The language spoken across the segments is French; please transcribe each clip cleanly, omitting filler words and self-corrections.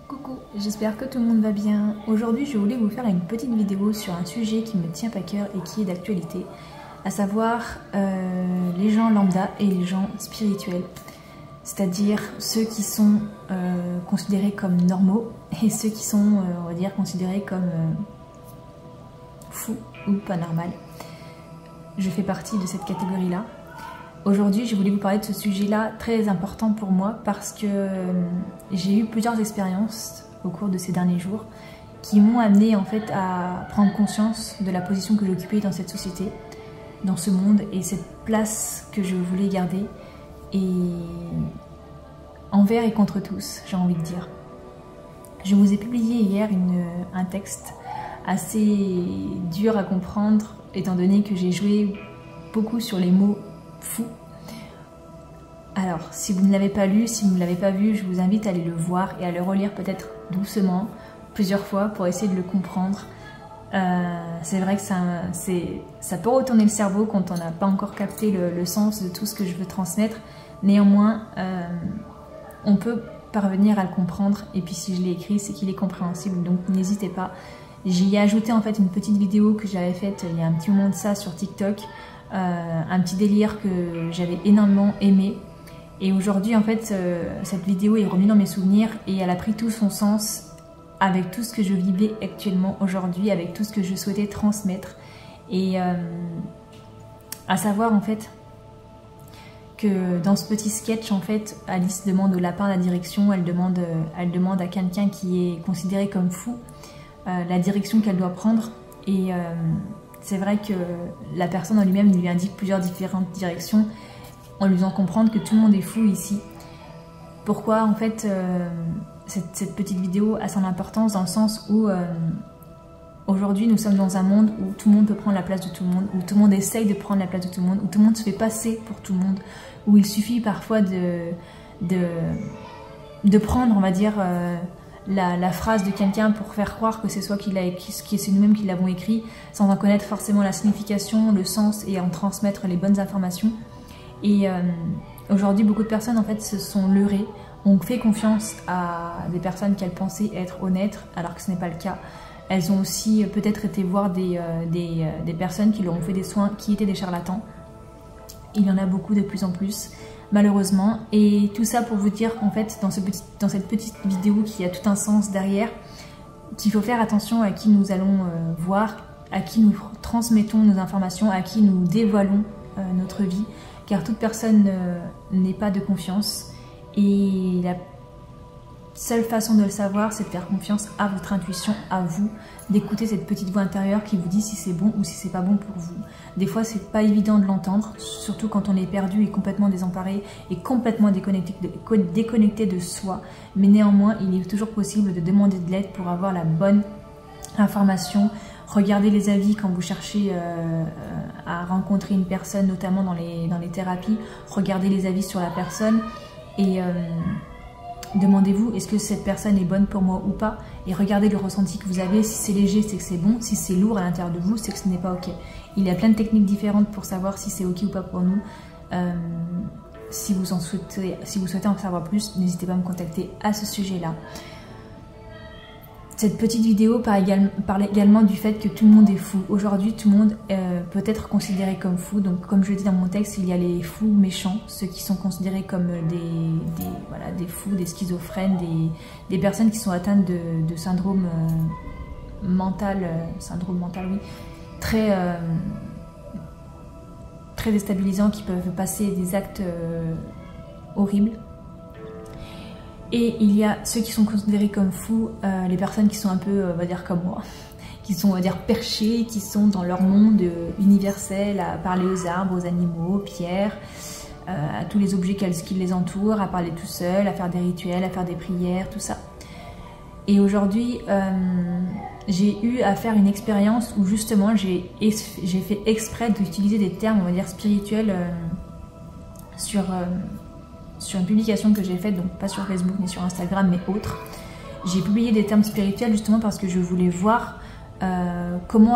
Coucou, j'espère que tout le monde va bien. Aujourd'hui, je voulais vous faire une petite vidéo sur un sujet qui me tient à cœur et qui est d'actualité, à savoir les gens lambda et les gens spirituels, c'est-à-dire ceux qui sont considérés comme normaux et ceux qui sont, on va dire, considérés comme fous ou pas normal. Je fais partie de cette catégorie-là. Aujourd'hui, je voulais vous parler de ce sujet-là très important pour moi parce que j'ai eu plusieurs expériences au cours de ces derniers jours qui m'ont amené en fait à prendre conscience de la position que j'occupais dans cette société, dans ce monde et cette place que je voulais garder et envers et contre tous, j'ai envie de dire. Je vous ai publié hier un texte assez dur à comprendre étant donné que j'ai joué beaucoup sur les mots fou. Alors, si vous ne l'avez pas lu, si vous ne l'avez pas vu, je vous invite à aller le voir et à le relire peut-être doucement, plusieurs fois pour essayer de le comprendre. C'est vrai que ça peut retourner le cerveau quand on n'a pas encore capté le sens de tout ce que je veux transmettre. Néanmoins, on peut parvenir à le comprendre et puis si je l'ai écrit, c'est qu'il est compréhensible, donc n'hésitez pas. J'y ai ajouté en fait une petite vidéo que j'avais faite il y a un petit moment de ça sur TikTok. Un petit délire que j'avais énormément aimé et aujourd'hui en fait cette vidéo est revenue dans mes souvenirs et elle a pris tout son sens avec tout ce que je vivais actuellement aujourd'hui, avec tout ce que je souhaitais transmettre et à savoir en fait que dans ce petit sketch en fait Alice demande au lapin la direction, elle demande à quelqu'un qui est considéré comme fou la direction qu'elle doit prendre et c'est vrai que la personne en lui-même lui indique plusieurs différentes directions en lui faisant comprendre que tout le monde est fou ici. Pourquoi en fait cette petite vidéo a son importance dans le sens où aujourd'hui nous sommes dans un monde où tout le monde peut prendre la place de tout le monde, où tout le monde essaye de prendre la place de tout le monde, où tout le monde se fait passer pour tout le monde, où il suffit parfois de prendre, on va dire, la phrase de quelqu'un pour faire croire que c'est soit qu'il a écrit, que c'est nous-mêmes qui l'avons écrit, sans en connaître forcément la signification, le sens et en transmettre les bonnes informations. Et aujourd'hui, beaucoup de personnes en fait se sont leurrées, ont fait confiance à des personnes qu'elles pensaient être honnêtes, alors que ce n'est pas le cas. Elles ont aussi peut-être été voir des personnes qui leur ont fait des soins qui étaient des charlatans. Il y en a beaucoup de plus en plus, malheureusement. Et tout ça pour vous dire en fait dans cette petite vidéo qui a tout un sens derrière, qu'il faut faire attention à qui nous allons voir, à qui nous transmettons nos informations, à qui nous dévoilons notre vie, car toute personne n'est pas de confiance et la seule façon de le savoir, c'est de faire confiance à votre intuition, à vous, d'écouter cette petite voix intérieure qui vous dit si c'est bon ou si c'est pas bon pour vous. Des fois, c'est pas évident de l'entendre, surtout quand on est perdu et complètement désemparé et complètement déconnecté de soi. Mais néanmoins, il est toujours possible de demander de l'aide pour avoir la bonne information. Regardez les avis quand vous cherchez à rencontrer une personne, notamment dans les thérapies. Regardez les avis sur la personne et demandez-vous est-ce que cette personne est bonne pour moi ou pas, et regardez le ressenti que vous avez. Si c'est léger, c'est que c'est bon. Si c'est lourd à l'intérieur de vous, c'est que ce n'est pas ok. Il y a plein de techniques différentes pour savoir si c'est ok ou pas pour nous. Si vous souhaitez en savoir plus, n'hésitez pas à me contacter à ce sujet-là. Cette petite vidéo parle également du fait que tout le monde est fou. Aujourd'hui, tout le monde peut être considéré comme fou. Donc, comme je le dis dans mon texte, il y a les fous méchants, ceux qui sont considérés comme des fous, des schizophrènes, des personnes qui sont atteintes de syndrome mental, oui, très déstabilisants, qui peuvent passer des actes horribles. Et il y a ceux qui sont considérés comme fous, les personnes qui sont un peu, on va dire, comme moi, qui sont, on va dire, perchées, qui sont dans leur monde universel, à parler aux arbres, aux animaux, aux pierres, à tous les objets qui les entourent, à parler tout seul, à faire des rituels, à faire des prières, tout ça. Et aujourd'hui, j'ai eu à faire une expérience où justement j'ai fait exprès d'utiliser des termes, on va dire, spirituels sur une publication que j'ai faite, donc pas sur Facebook ni sur Instagram mais autre. J'ai publié des termes spirituels justement parce que je voulais voir comment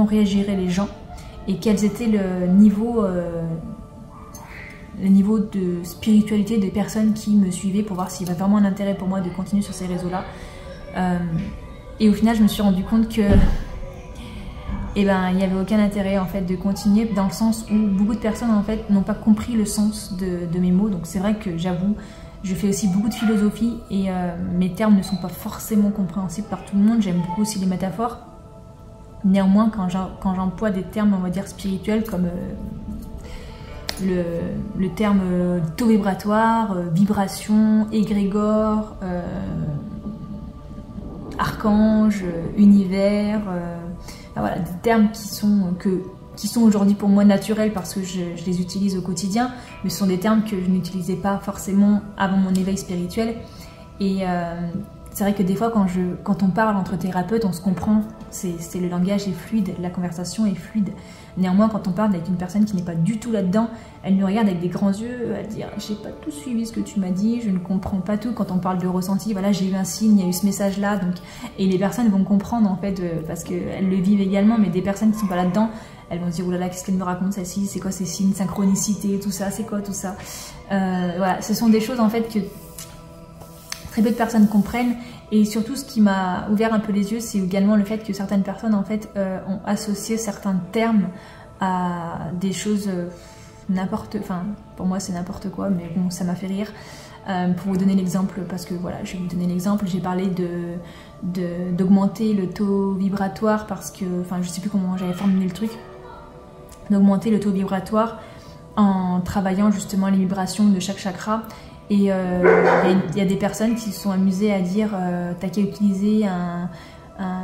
réagiraient les gens et quels étaient le niveau le niveau de spiritualité des personnes qui me suivaient pour voir s'il y avait vraiment un intérêt pour moi de continuer sur ces réseaux-là. Et au final, je me suis rendu compte que il n'y avait aucun intérêt en fait de continuer, dans le sens où beaucoup de personnes en fait n'ont pas compris le sens de mes mots. Donc c'est vrai que j'avoue, je fais aussi beaucoup de philosophie et mes termes ne sont pas forcément compréhensibles par tout le monde. J'aime beaucoup aussi les métaphores. Néanmoins, quand j'emploie des termes, on va dire spirituels, comme le terme taux vibratoire, vibration, égrégore, archange, univers, voilà, des termes qui sont aujourd'hui pour moi naturels parce que je les utilise au quotidien, mais ce sont des termes que je n'utilisais pas forcément avant mon éveil spirituel. Et c'est vrai que des fois quand on parle entre thérapeutes, on se comprend, le langage est fluide, la conversation est fluide. Néanmoins, quand on parle avec une personne qui n'est pas du tout là-dedans, elle nous regarde avec des grands yeux, à dire « j'ai pas tout suivi ce que tu m'as dit, je ne comprends pas tout ». Quand on parle de ressenti, voilà, j'ai eu un signe, il y a eu ce message-là, donc et les personnes vont comprendre en fait, parce qu'elles le vivent également, mais des personnes qui sont pas là-dedans, elles vont se dire « oh là là, qu'est-ce qu'elle me raconte celle-ci, c'est quoi ces signes, synchronicité, tout ça, c'est quoi tout ça ?» Voilà, ce sont des choses en fait que très peu de personnes comprennent. Et surtout, ce qui m'a ouvert un peu les yeux, c'est également le fait que certaines personnes en fait ont associé certains termes à des choses enfin pour moi c'est n'importe quoi, mais bon, ça m'a fait rire. Pour vous donner l'exemple, parce que voilà, je vais vous donner l'exemple, j'ai parlé d'augmenter le taux vibratoire parce que, enfin je sais plus comment j'avais formulé le truc, d'augmenter le taux vibratoire en travaillant justement les vibrations de chaque chakra. Et il y a des personnes qui se sont amusées à dire t'as qu'à utiliser un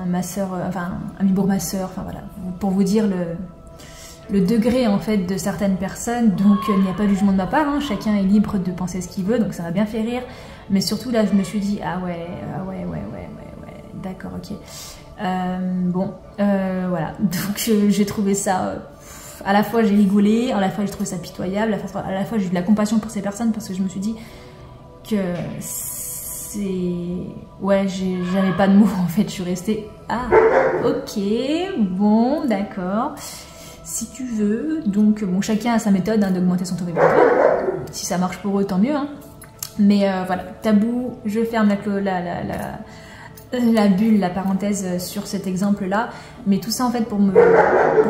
masseur, enfin un vibromasseur, enfin voilà, pour vous dire le degré en fait de certaines personnes. Donc il n'y a pas de jugement de ma part, hein, chacun est libre de penser ce qu'il veut, donc ça m'a bien fait rire. Mais surtout là je me suis dit ah ouais, d'accord, ok. Voilà, donc j'ai trouvé ça... à la fois j'ai rigolé, à la fois j'ai trouvé ça pitoyable, à la fois j'ai eu de la compassion pour ces personnes parce que je me suis dit que c'est... ouais, j'avais pas de mots en fait, je suis restée... ah, ok, bon, d'accord, si tu veux. Donc bon, chacun a sa méthode hein, d'augmenter son taux vibratoire, si ça marche pour eux tant mieux, hein. Mais voilà, tabou, je ferme la bulle, la parenthèse sur cet exemple-là, mais tout ça en fait pour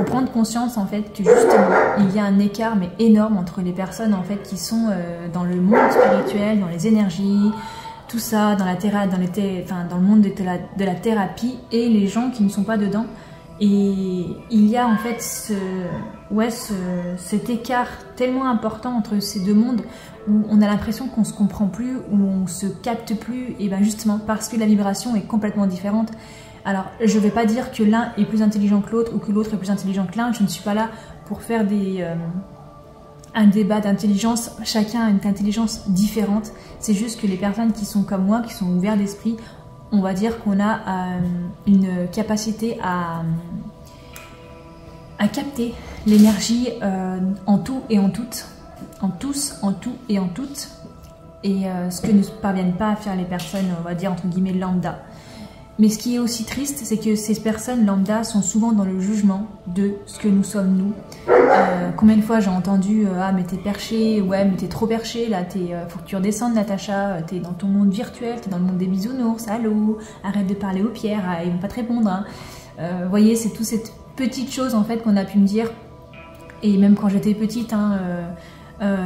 prendre conscience en fait que justement il y a un écart mais énorme entre les personnes en fait qui sont dans le monde spirituel, dans les énergies, tout ça, dans le monde de la thérapie, et les gens qui ne sont pas dedans. Et il y a en fait cet écart tellement important entre ces deux mondes où on a l'impression qu'on se comprend plus, où on se capte plus, et bien justement parce que la vibration est complètement différente. Alors je ne vais pas dire que l'un est plus intelligent que l'autre ou que l'autre est plus intelligent que l'un, je ne suis pas là pour faire un débat d'intelligence, chacun a une intelligence différente. C'est juste que les personnes qui sont comme moi, qui sont ouvertes d'esprit, on va dire qu'on a une capacité à capter l'énergie en tout et en toutes, en tous, en tout et en toutes, et ce que ne parviennent pas à faire les personnes, on va dire entre guillemets lambda. Mais ce qui est aussi triste, c'est que ces personnes lambda sont souvent dans le jugement de ce que nous sommes nous. Combien de fois j'ai entendu ah mais t'es perché, ouais mais t'es trop perché, là faut que tu redescendes Natacha, t'es dans ton monde virtuel, t'es dans le monde des bisounours, allô, arrête de parler aux pierres, ils vont pas te répondre, hein. Vous voyez, c'est toute cette petite chose en fait qu'on a pu me dire, et même quand j'étais petite, hein,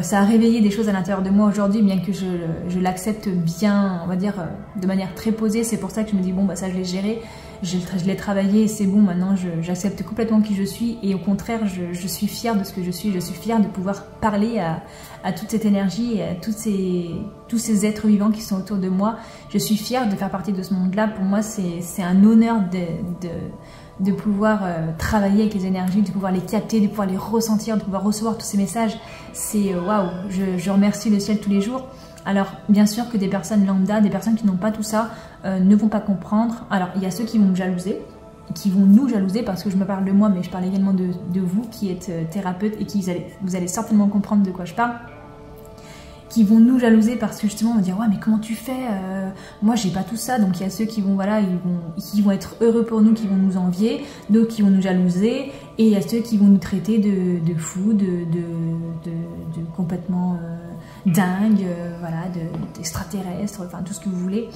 ça a réveillé des choses à l'intérieur de moi aujourd'hui, bien que je l'accepte bien, on va dire, de manière très posée. C'est pour ça que je me dis, bon, bah ça je l'ai géré, je l'ai travaillé, et c'est bon, maintenant j'accepte complètement qui je suis, et au contraire, je suis fière de ce que je suis fière de pouvoir parler à toute cette énergie, et à tous ces êtres vivants qui sont autour de moi. Je suis fière de faire partie de ce monde-là. Pour moi, c'est un honneur de pouvoir travailler avec les énergies, de pouvoir les capter, de pouvoir les ressentir, de pouvoir recevoir tous ces messages. C'est waouh, je remercie le ciel tous les jours. Alors bien sûr que des personnes lambda, des personnes qui n'ont pas tout ça, ne vont pas comprendre. Alors il y a ceux qui vont me jalouser, qui vont nous jalouser, parce que je me parle de moi, mais je parle également de vous qui êtes thérapeute, et vous allez certainement comprendre de quoi je parle. qui vont nous jalouser parce que justement on va dire ouais mais comment tu fais, moi j'ai pas tout ça. Donc il y a ceux qui vont voilà qui vont être heureux pour nous, qui vont nous envier, d'autres qui vont nous jalouser, et il y a ceux qui vont nous traiter de fous, de complètement dingues, voilà, d'extraterrestres, enfin tout ce que vous voulez.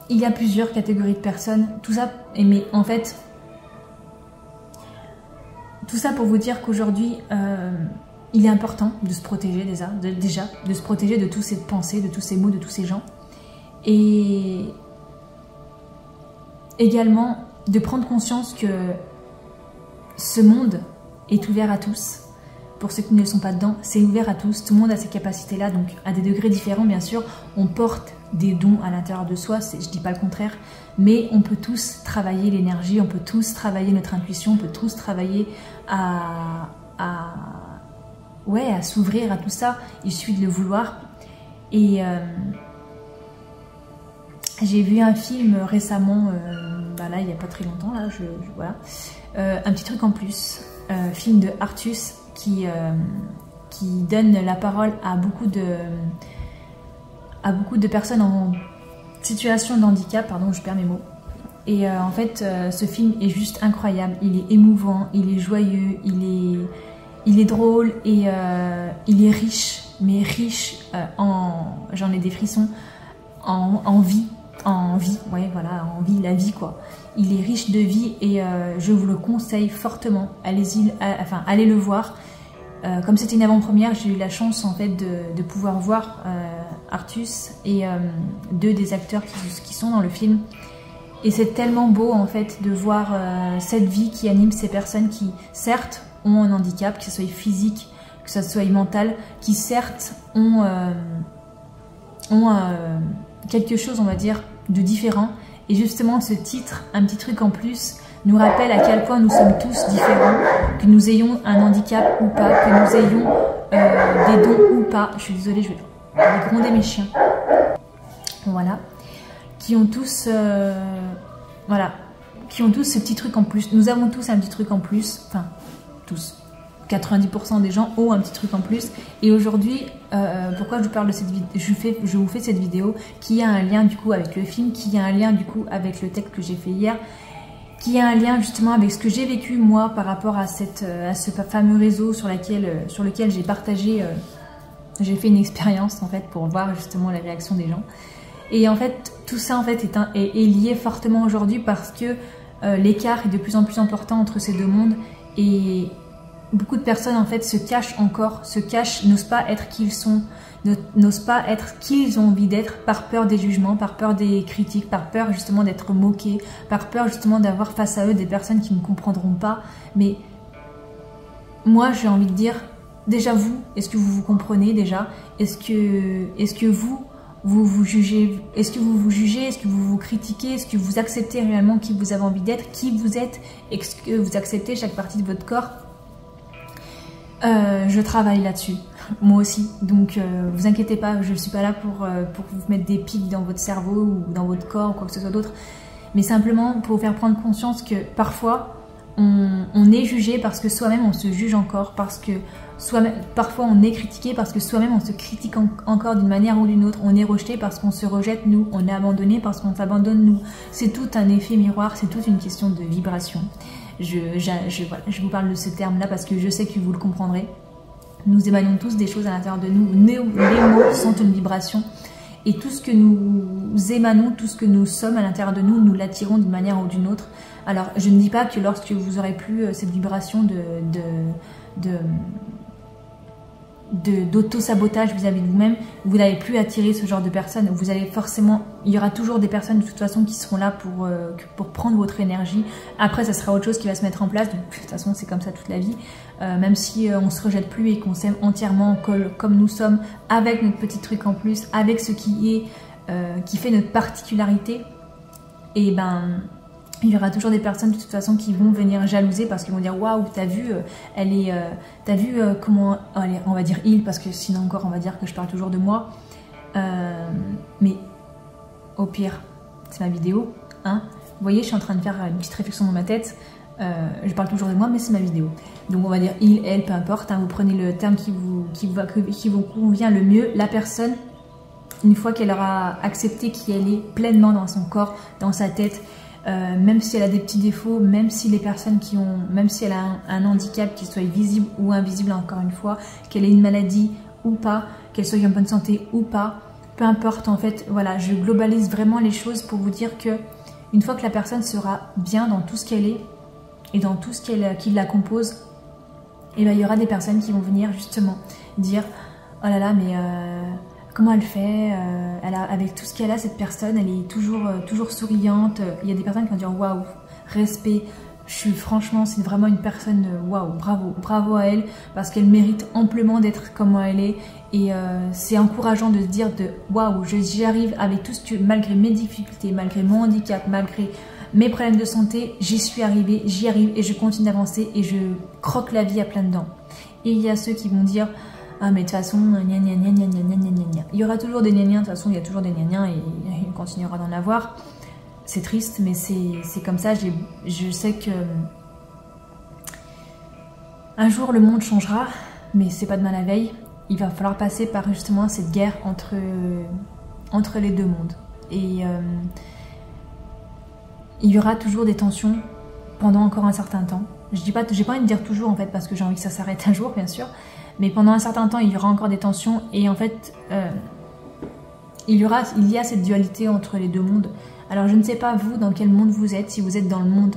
Il y a plusieurs catégories de personnes, tout ça, mais en fait tout ça pour vous dire qu'aujourd'hui il est important de se protéger déjà, de se protéger de toutes ces pensées, de tous ces mots, de tous ces gens. Et également de prendre conscience que ce monde est ouvert à tous. Pour ceux qui ne sont pas dedans, c'est ouvert à tous. Tout le monde a ces capacités-là, donc à des degrés différents bien sûr. On porte des dons à l'intérieur de soi, je dis pas le contraire, mais on peut tous travailler l'énergie, on peut tous travailler notre intuition, on peut tous travailler à s'ouvrir à tout ça. Il suffit de le vouloir. Et j'ai vu un film récemment, là il n'y a pas très longtemps, là, voilà, un petit truc en plus, film de Artus qui donne la parole à beaucoup de personnes en situation de handicap, pardon, je perds mes mots. Et en fait, ce film est juste incroyable, il est émouvant, il est joyeux, il est drôle et il est riche, mais riche j'en ai des frissons, en vie, ouais, voilà, en vie, la vie quoi. Il est riche de vie et je vous le conseille fortement. Allez le voir. Comme c'était une avant-première, j'ai eu la chance en fait de pouvoir voir Artus et deux des acteurs qui sont dans le film. Et c'est tellement beau en fait de voir cette vie qui anime ces personnes qui certes ont un handicap, que ce soit physique, que ce soit mental, qui certes ont quelque chose, on va dire, de différent. Et justement ce titre, un petit truc en plus, nous rappelle à quel point nous sommes tous différents, que nous ayons un handicap ou pas, que nous ayons des dons ou pas. Je suis désolée, je vais gronder mes chiens. Voilà. Qui ont tous qui ont tous ce petit truc en plus. Nous avons tous un petit truc en plus, enfin tous, 90% des gens ont un petit truc en plus. Et aujourd'hui, pourquoi je vous parle de cette vidéo, je vous fais cette vidéo qui a un lien du coup avec le film, qui a un lien du coup avec le texte que j'ai fait hier, qui a un lien justement avec ce que j'ai vécu moi par rapport à ce fameux réseau sur lequel j'ai partagé, j'ai fait une expérience en fait pour voir justement la réaction des gens. Et en fait, tout ça en fait est lié fortement aujourd'hui parce que l'écart est de plus en plus important entre ces deux mondes et beaucoup de personnes en fait se cachent, n'osent pas être qui ils sont, n'osent pas être qui ils ont envie d'être par peur des jugements, par peur des critiques, par peur justement d'être moqués, par peur justement d'avoir face à eux des personnes qui ne comprendront pas. Mais moi j'ai envie de dire, déjà vous, est-ce que vous vous comprenez déjà? Est-ce que vous vous jugez, est-ce que vous vous jugez, est-ce que vous vous critiquez, est-ce que vous acceptez réellement qui vous avez envie d'être, qui vous êtes, est-ce que vous acceptez chaque partie de votre corps? Je travaille là-dessus, moi aussi, donc vous inquiétez pas, je ne suis pas là pour vous mettre des pics dans votre cerveau ou dans votre corps ou quoi que ce soit d'autre, mais simplement pour vous faire prendre conscience que parfois on est jugé parce que soi-même on se juge encore, parce que parfois on est critiqué parce que soi-même on se critique encore d'une manière ou d'une autre, on est rejeté parce qu'on se rejette nous, on est abandonné parce qu'on s'abandonne nous. C'est tout un effet miroir, c'est toute une question de vibration. Voilà, je vous parle de ce terme-là parce que je sais que vous le comprendrez. Nous émanons tous des choses à l'intérieur de nous. Les mots sont une vibration. Et tout ce que nous émanons, tout ce que nous sommes à l'intérieur de nous, nous l'attirons d'une manière ou d'une autre. Alors, je ne dis pas que lorsque vous aurez plus cette vibration d'auto-sabotage vis-à-vis de vous-même, vous n'allez plus attirer ce genre de personnes. Vous allez forcément, il y aura toujours des personnes de toute façon qui seront là pour prendre votre énergie. Après, ça sera autre chose qui va se mettre en place. Donc, de toute façon, c'est comme ça toute la vie. Même si on se rejette plus et qu'on s'aime entièrement comme nous sommes, avec notre petit truc en plus, avec ce qui fait notre particularité, et ben il y aura toujours des personnes de toute façon qui vont venir jalouser parce qu'ils vont dire waouh, t'as vu, t'as vu comment, allez, on va dire il, parce que sinon encore on va dire que je parle toujours de moi, mais au pire c'est ma vidéo, hein. Vous voyez, je suis en train de faire une petite réflexion dans ma tête. Je parle toujours de moi, mais c'est ma vidéo. Donc on va dire il, elle, peu importe, hein, vous prenez le terme qui vous convient le mieux. La personne, une fois qu'elle aura accepté qui elle est pleinement dans son corps, dans sa tête, même si elle a des petits défauts, même si les personnes même si elle a un handicap, qu'il soit visible ou invisible encore une fois, qu'elle ait une maladie ou pas, qu'elle soit en bonne santé ou pas, peu importe en fait, voilà, je globalise vraiment les choses pour vous dire que une fois que la personne sera bien dans tout ce qu'elle est et dans tout ce qui la compose, et ben il y aura des personnes qui vont venir justement dire oh là là mais comment elle fait, avec tout ce qu'elle a, cette personne, elle est toujours souriante. Il y a des personnes qui vont dire waouh, respect, franchement, c'est vraiment une personne, waouh, bravo à elle, parce qu'elle mérite amplement d'être comme elle est. Et c'est encourageant de se dire waouh, j'y arrive avec tout ce que, malgré mes difficultés, malgré mon handicap, malgré mes problèmes de santé, j'y arrive et je continue d'avancer et je croque la vie à plein dedans. Et il y a ceux qui vont dire ah mais de toute façon, gna gna gna gna gna gna gna gna. Il y aura toujours des gna gna, de toute façon il y a toujours des gna gna et il continuera d'en avoir. C'est triste mais c'est comme ça, je sais que un jour le monde changera, mais c'est pas demain la veille. Il va falloir passer par justement cette guerre entre les deux mondes. Et il y aura toujours des tensions pendant encore un certain temps. J'ai pas envie de dire toujours en fait parce que j'ai envie que ça s'arrête un jour bien sûr. Mais pendant un certain temps, il y aura encore des tensions et en fait, il y a cette dualité entre les deux mondes. Alors je ne sais pas vous dans quel monde vous êtes, si vous êtes dans le monde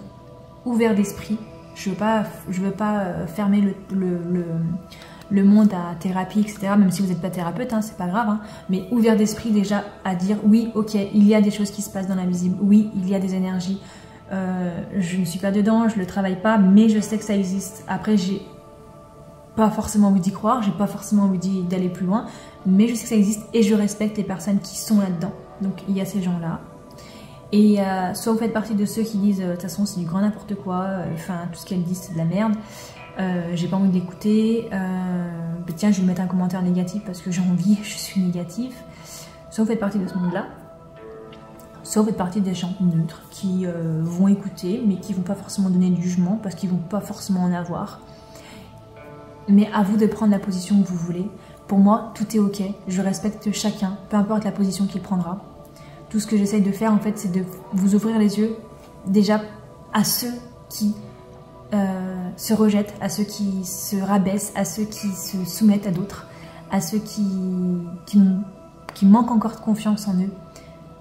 ouvert d'esprit. Je veux pas fermer le monde à thérapie, etc. Même si vous n'êtes pas thérapeute, hein, c'est pas grave. Hein, mais ouvert d'esprit déjà à dire oui, ok, il y a des choses qui se passent dans l'invisible. Oui, il y a des énergies. Je ne suis pas dedans, je le travaille pas, mais je sais que ça existe. Après, j'ai pas forcément envie d'y croire, j'ai pas forcément envie d'aller plus loin, mais je sais que ça existe et je respecte les personnes qui sont là-dedans. Donc il y a ces gens-là. Et soit vous faites partie de ceux qui disent de toute façon c'est du grand n'importe quoi, enfin tout ce qu'elle dit c'est de la merde, j'ai pas envie d'écouter, tiens je vais mettre un commentaire négatif parce que j'ai envie, je suis négative. Soit vous faites partie de ce monde-là, soit vous faites partie des gens neutres qui vont écouter mais qui vont pas forcément donner de jugement parce qu'ils vont pas forcément en avoir. Mais à vous de prendre la position que vous voulez. Pour moi, tout est ok. Je respecte chacun, peu importe la position qu'il prendra. Tout ce que j'essaye de faire, en fait, c'est de vous ouvrir les yeux, déjà, à ceux qui se rejettent, à ceux qui se rabaissent, à ceux qui se soumettent à d'autres, à ceux qui manquent encore de confiance en eux.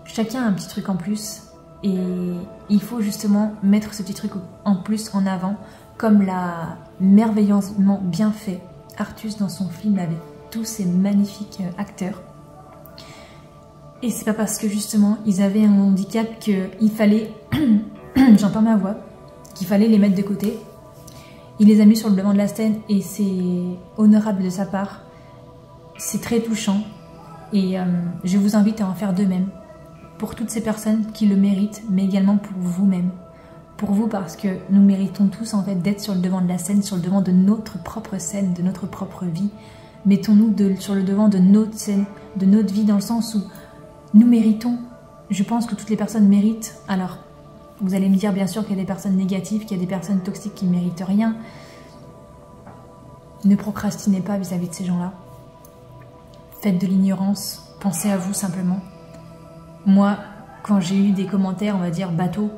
Chacun a un petit truc en plus. Et il faut justement mettre ce petit truc en plus en avant, comme l'a merveilleusement bien fait Artus dans son film avec tous ces magnifiques acteurs. Et c'est pas parce que justement ils avaient un handicap qu'il fallait, j'entends ma voix, qu'il fallait les mettre de côté. Il les a mis sur le devant de la scène et c'est honorable de sa part. C'est très touchant et je vous invite à en faire de même. Pour toutes ces personnes qui le méritent, mais également pour vous-même. Pour vous parce que nous méritons tous en fait d'être sur le devant de la scène, sur le devant de notre propre scène, de notre propre vie. Mettons-nous sur le devant de notre scène, de notre vie dans le sens où nous méritons. Je pense que toutes les personnes méritent. Alors, vous allez me dire bien sûr qu'il y a des personnes négatives, qu'il y a des personnes toxiques qui ne méritent rien. Ne procrastinez pas vis-à-vis de ces gens-là. Faites de l'ignorance, pensez à vous simplement. Moi, quand j'ai eu des commentaires, on va dire bateau,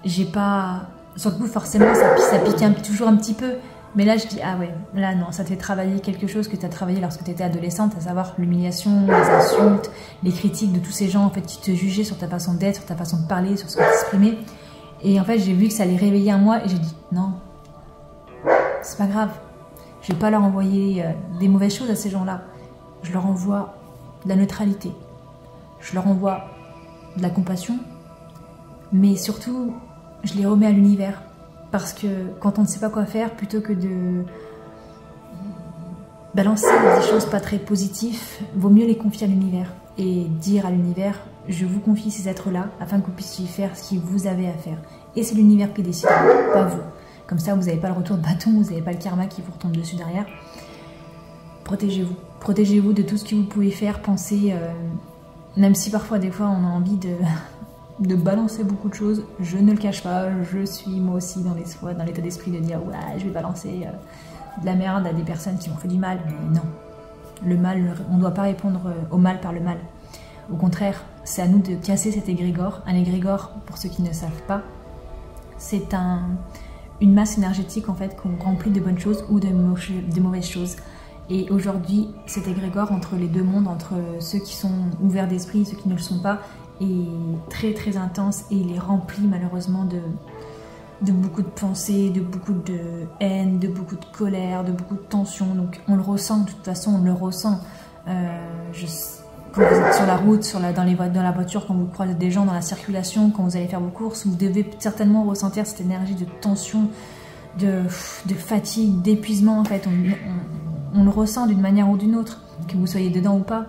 j'ai pas... Sur le coup, forcément, ça pique toujours un petit peu. Mais là, je dis, ah ouais, là non, ça te fait travailler quelque chose que tu as travaillé lorsque tu étais adolescente, à savoir l'humiliation, les insultes, les critiques de tous ces gens en fait, qui te jugeaient sur ta façon d'être, sur ta façon de parler, sur ce que tu t'exprimais. Et en fait, j'ai vu que ça allait réveiller en moi et j'ai dit, non, c'est pas grave. Je vais pas leur envoyer des mauvaises choses à ces gens-là. Je leur envoie de la neutralité. Je leur envoie de la compassion. Mais surtout, je les remets à l'univers. Parce que quand on ne sait pas quoi faire, plutôt que de balancer des choses pas très positives, vaut mieux les confier à l'univers. Et dire à l'univers, je vous confie ces êtres-là, afin que vous puissiez faire ce que vous avez à faire. Et c'est l'univers qui décide, pas vous. Comme ça, vous n'avez pas le retour de bâton, vous n'avez pas le karma qui vous retombe dessus derrière. Protégez-vous. Protégez-vous de tout ce que vous pouvez faire, pensez... même si parfois, des fois, on a envie de balancer beaucoup de choses, je ne le cache pas, je suis moi aussi dans l'état d'esprit de dire ouais je vais balancer de la merde à des personnes qui m'ont fait du mal, mais non. Le mal, on ne doit pas répondre au mal par le mal. Au contraire, c'est à nous de casser cet égrégore. Un égrégore, pour ceux qui ne savent pas, c'est une masse énergétique en fait qu'on remplit de bonnes choses ou de mauvaises choses. Et aujourd'hui, cet égrégore entre les deux mondes, entre ceux qui sont ouverts d'esprit et ceux qui ne le sont pas, est très très intense et il est rempli malheureusement de beaucoup de pensées, de beaucoup de haine, de beaucoup de colère, de beaucoup de tension. Donc on le ressent, de toute façon on le ressent. Quand vous êtes sur la route, dans la voiture, quand vous croisez des gens dans la circulation, quand vous allez faire vos courses, vous devez certainement ressentir cette énergie de tension, de fatigue, d'épuisement en fait. On le ressent d'une manière ou d'une autre, que vous soyez dedans ou pas.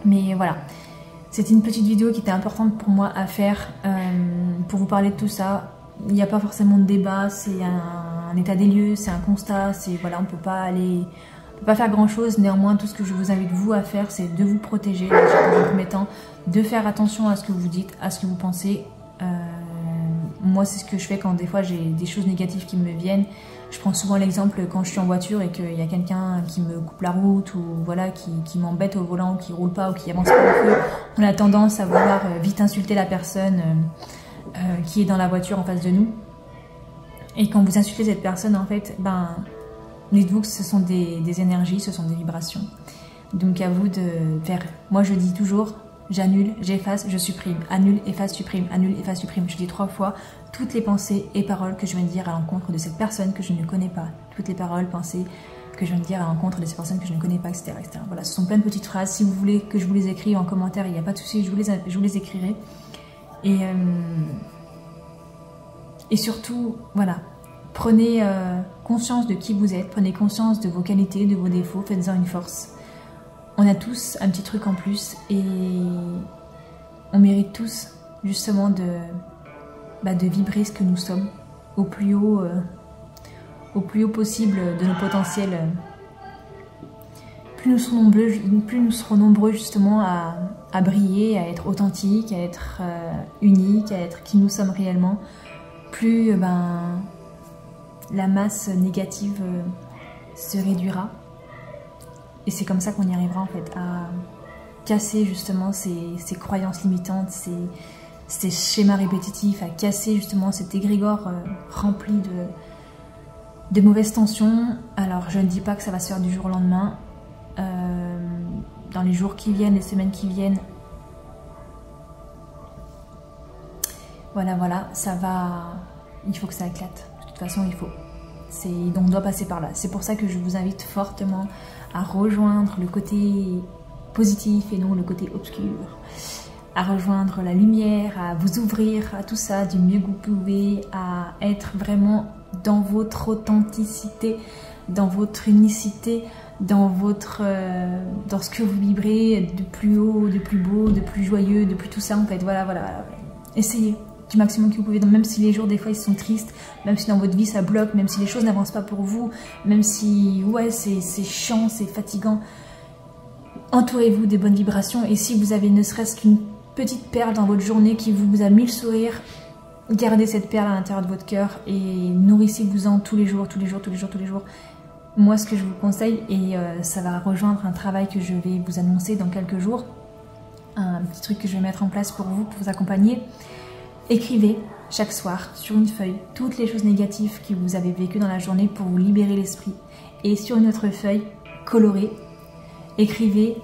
Mais voilà. C'était une petite vidéo qui était importante pour moi à faire pour vous parler de tout ça. Il n'y a pas forcément de débat, c'est un état des lieux, c'est un constat, voilà, on ne peut pas faire grand chose. Néanmoins, tout ce que je vous invite vous à faire, c'est de vous protéger dans un premier temps, de faire attention à ce que vous dites, à ce que vous pensez. Moi, c'est ce que je fais quand des fois j'ai des choses négatives qui me viennent. Je prends souvent l'exemple quand je suis en voiture et qu'il y a quelqu'un qui me coupe la route ou voilà, qui m'embête au volant ou qui roule pas ou qui avance pas au feu. On a tendance à vouloir vite insulter la personne qui est dans la voiture en face de nous. Et quand vous insultez cette personne, en fait, dites-vous que ce sont des énergies, ce sont des vibrations. Donc à vous de faire... Moi, je dis toujours... J'annule, j'efface, je supprime. Annule, efface, supprime. Annule, efface, supprime. Je dis 3 fois toutes les pensées et paroles que je viens de dire à l'encontre de cette personne que je ne connais pas. Toutes les paroles, pensées que je viens de dire à l'encontre de ces personnes que je ne connais pas, etc., etc. Voilà, ce sont plein de petites phrases. Si vous voulez que je vous les écrive en commentaire, il n'y a pas de souci, je vous les écrirai. Et surtout, voilà, prenez conscience de qui vous êtes, prenez conscience de vos qualités, de vos défauts, faites-en une force. On a tous un petit truc en plus et on mérite tous justement de vibrer ce que nous sommes au plus haut possible de nos potentiels. Plus nous serons nombreux justement à briller, à être authentiques, à être uniques, à être qui nous sommes réellement, plus la masse négative se réduira. Et c'est comme ça qu'on y arrivera en fait, à casser justement ces croyances limitantes, ces schémas répétitifs, à casser justement cet égrégore rempli de mauvaises tensions. Alors je ne dis pas que ça va se faire du jour au lendemain. Dans les jours qui viennent, les semaines qui viennent, voilà, ça va... Il faut que ça éclate. De toute façon, il faut. Donc on doit passer par là. C'est pour ça que je vous invite fortement à rejoindre le côté positif et non le côté obscur, à rejoindre la lumière, à vous ouvrir à tout ça du mieux que vous pouvez, à être vraiment dans votre authenticité, dans votre unicité, dans ce que vous vibrez de plus haut, de plus beau, de plus joyeux, de plus tout ça en fait. Voilà. Essayez du maximum que vous pouvez, donc même si les jours des fois ils sont tristes, même si dans votre vie ça bloque, même si les choses n'avancent pas pour vous, même si ouais c'est chiant, c'est fatigant, entourez-vous des bonnes vibrations. Et si vous avez ne serait-ce qu'une petite perle dans votre journée qui vous a mis le sourire, gardez cette perle à l'intérieur de votre cœur et nourrissez-vous-en tous les jours. Moi ce que je vous conseille, et ça va rejoindre un travail que je vais vous annoncer dans quelques jours, un petit truc que je vais mettre en place pour vous accompagner. Écrivez chaque soir sur une feuille toutes les choses négatives que vous avez vécues dans la journée pour vous libérer l'esprit. Et sur une autre feuille colorée, écrivez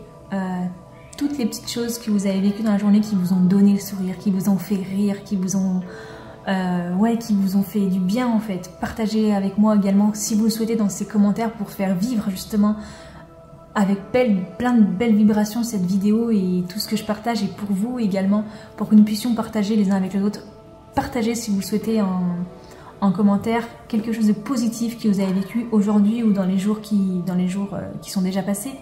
toutes les petites choses que vous avez vécues dans la journée qui vous ont donné le sourire, qui vous ont fait rire, qui vous ont fait du bien en fait. Partagez avec moi également si vous le souhaitez dans ces commentaires pour faire vivre justement avec plein de belles vibrations cette vidéo et tout ce que je partage, et pour vous également, pour que nous puissions partager les uns avec les autres. Partagez si vous le souhaitez en commentaire quelque chose de positif que vous avez vécu aujourd'hui ou dans les jours qui sont déjà passés.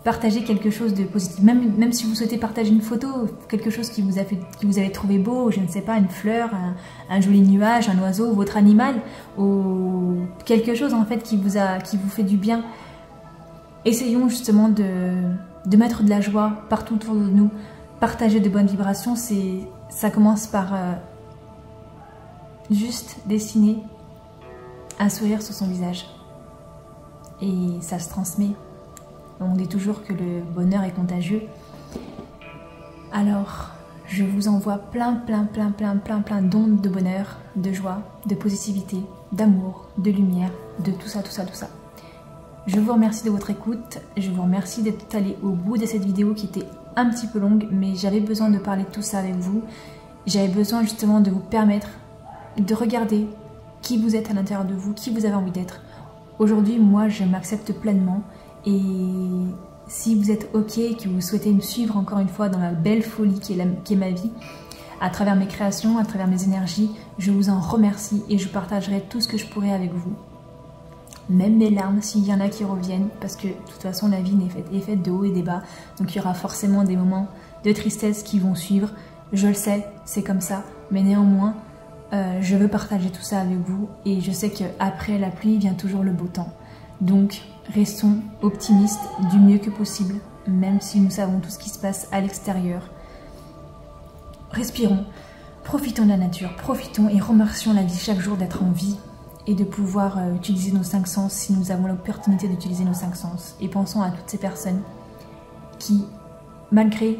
Partagez quelque chose de positif, même si vous souhaitez partager une photo, quelque chose qui vous avez trouvé beau, je ne sais pas, une fleur, un joli nuage, un oiseau, votre animal, ou quelque chose en fait qui vous fait du bien. Essayons justement de mettre de la joie partout autour de nous, partager de bonnes vibrations, ça commence par juste dessiner un sourire sur son visage. Et ça se transmet. On dit toujours que le bonheur est contagieux. Alors, je vous envoie plein d'ondes de bonheur, de joie, de positivité, d'amour, de lumière, de tout ça. Je vous remercie de votre écoute. Je vous remercie d'être allé au bout de cette vidéo qui était un petit peu longue, mais j'avais besoin de parler de tout ça avec vous. J'avais besoin justement de vous permettre de regarder qui vous êtes à l'intérieur de vous, qui vous avez envie d'être. Aujourd'hui, moi, je m'accepte pleinement et si vous êtes ok et que vous souhaitez me suivre encore une fois dans la belle folie qui est ma vie, à travers mes créations, à travers mes énergies, je vous en remercie et je partagerai tout ce que je pourrai avec vous. Même mes larmes, s'il y en a qui reviennent, parce que de toute façon, la vie est faite de hauts et des bas, donc il y aura forcément des moments de tristesse qui vont suivre. Je le sais, c'est comme ça, mais néanmoins, je veux partager tout ça avec vous et je sais qu'après la pluie vient toujours le beau temps. Donc restons optimistes du mieux que possible, même si nous savons tout ce qui se passe à l'extérieur. Respirons, profitons de la nature, profitons et remercions la vie chaque jour d'être en vie et de pouvoir utiliser nos 5 sens si nous avons l'opportunité d'utiliser nos 5 sens. Et pensons à toutes ces personnes qui, malgré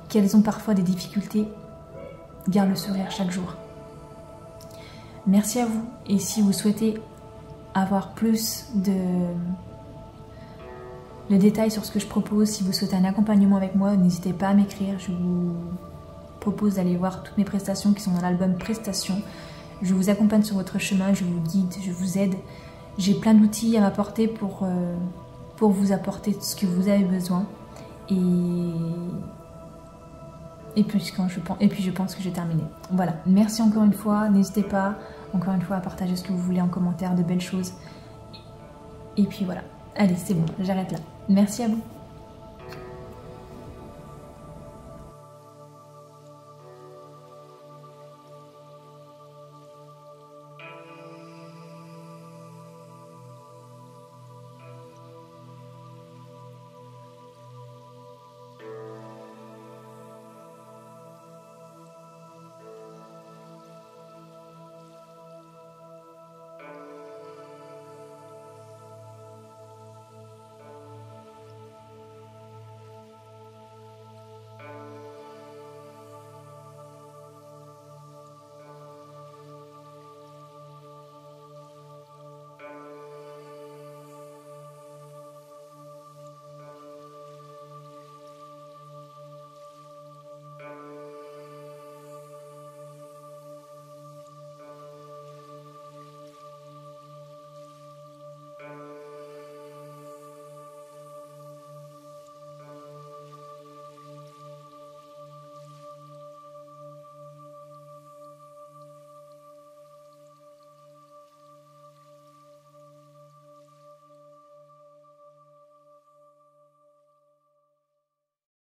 qu'elles ont parfois des difficultés, garde le sourire chaque jour. Merci à vous et si vous souhaitez avoir plus de détails sur ce que je propose, si vous souhaitez un accompagnement avec moi, n'hésitez pas à m'écrire. Je vous propose d'aller voir toutes mes prestations qui sont dans l'album Prestations. Je vous accompagne sur votre chemin, je vous guide, je vous aide. J'ai plein d'outils à m'apporter pour vous apporter ce que vous avez besoin. Et puis je pense que j'ai terminé. Voilà, merci encore une fois. N'hésitez pas encore une fois à partager ce que vous voulez en commentaire, de belles choses. Et puis voilà. Allez, c'est bon, j'arrête là. Merci à vous.